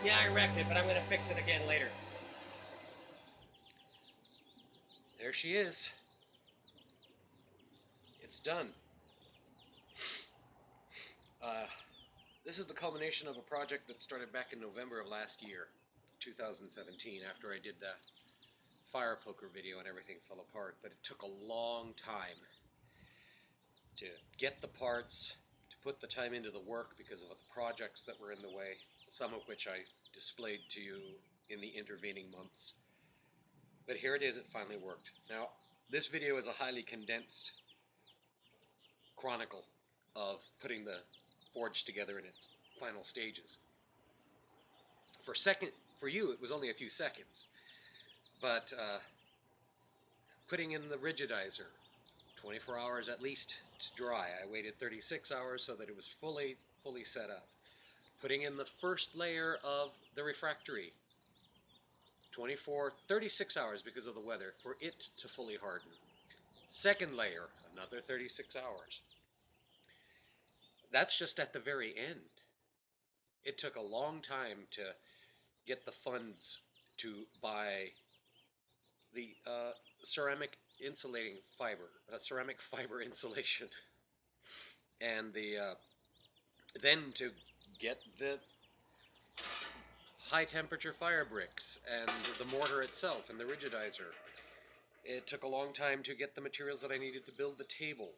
Yeah, I wrecked it, but I'm going to fix it again later. There she is. It's done. This is the culmination of a project that started back in November of last year, 2017, after I did the fire poker video and everything fell apart. But it took a long time to get the parts, to put the time into the work because of the projects that were in the way, some of which I displayed to you in the intervening months. But here it is, it finally worked. Now, this video is a highly condensed chronicle of putting the forge together in its final stages. For you, it was only a few seconds, but putting in the rigidizer, 24 hours at least to dry. I waited 36 hours so that it was fully set up. Putting in the first layer of the refractory, 36 hours because of the weather for it to fully harden. Second layer, another 36 hours. That's just at the very end. It took a long time to get the funds to buy the ceramic insulating fiber, ceramic fiber insulation, and then to get the high temperature fire bricks and the mortar itself and the rigidizer. It took a long time to get the materials that I needed to build the table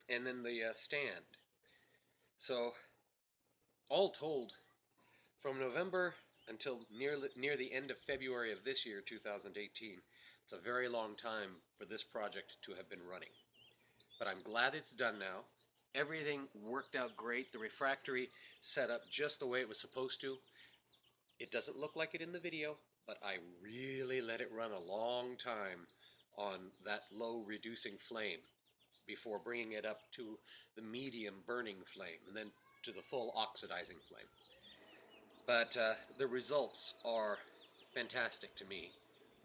and then the stand. So all told, from November until near the end of February of this year, 2018, It's a very long time for this project to have been running. But I'm glad it's done now. Everything worked out great. The refractory set up just the way it was supposed to. It doesn't look like it in the video, but I really let it run a long time on that low reducing flame before bringing it up to the medium burning flame and then to the full oxidizing flame. But the results are fantastic to me.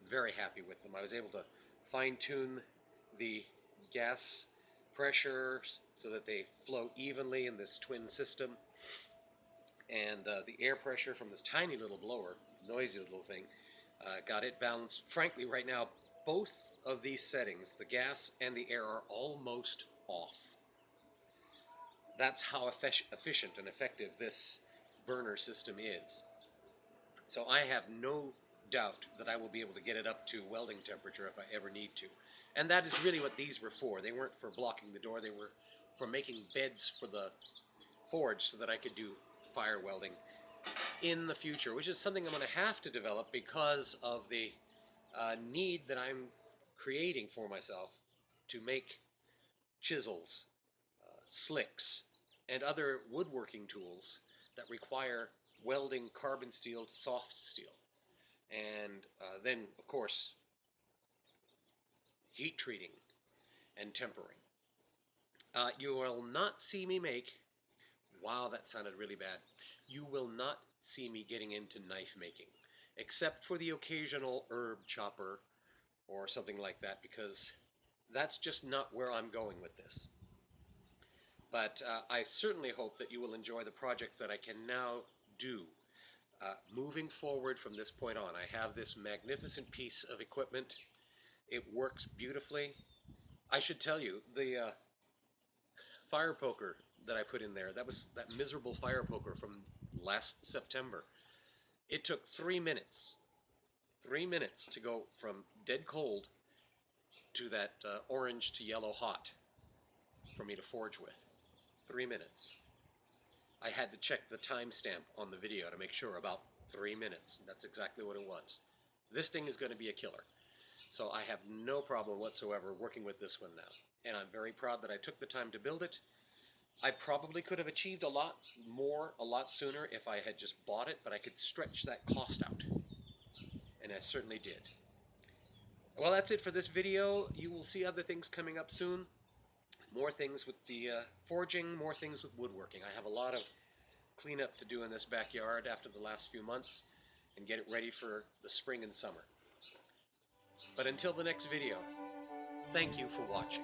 I'm very happy with them. I was able to fine-tune the gas pressure so that they flow evenly in this twin system, and the air pressure from this tiny little blower, noisy little thing, got it balanced. Frankly, right now, both of these settings, the gas and the air, are almost off. That's how efficient and effective this burner system is. So I have no doubt that I will be able to get it up to welding temperature if I ever need to. And that is really what these were for. They weren't for blocking the door, they were for making beds for the forge so that I could do fire welding in the future, which is something I'm going to have to develop because of the need that I'm creating for myself to make chisels, slicks, and other woodworking tools that require welding carbon steel to soft steel. And then, of course, heat treating and tempering. You will not see me make, wow, that sounded really bad. You will not see me getting into knife making, except for the occasional herb chopper or something like that, because that's just not where I'm going with this. But I certainly hope that you will enjoy the project that I can now do. Moving forward from this point on, I have this magnificent piece of equipment. It works beautifully. I should tell you, the fire poker that I put in there, that was that miserable fire poker from last September. It took 3 minutes. 3 minutes to go from dead cold to that orange to yellow hot for me to forge with. 3 minutes. I had to check the timestamp on the video to make sure, about 3 minutes. That's exactly what it was. This thing is going to be a killer. So I have no problem whatsoever working with this one now. And I'm very proud that I took the time to build it. I probably could have achieved a lot more, a lot sooner if I had just bought it, but I could stretch that cost out. And I certainly did. Well, that's it for this video. You will see other things coming up soon. More things with the forging, more things with woodworking. I have a lot of cleanup to do in this backyard after the last few months and get it ready for the spring and summer. But until the next video, thank you for watching.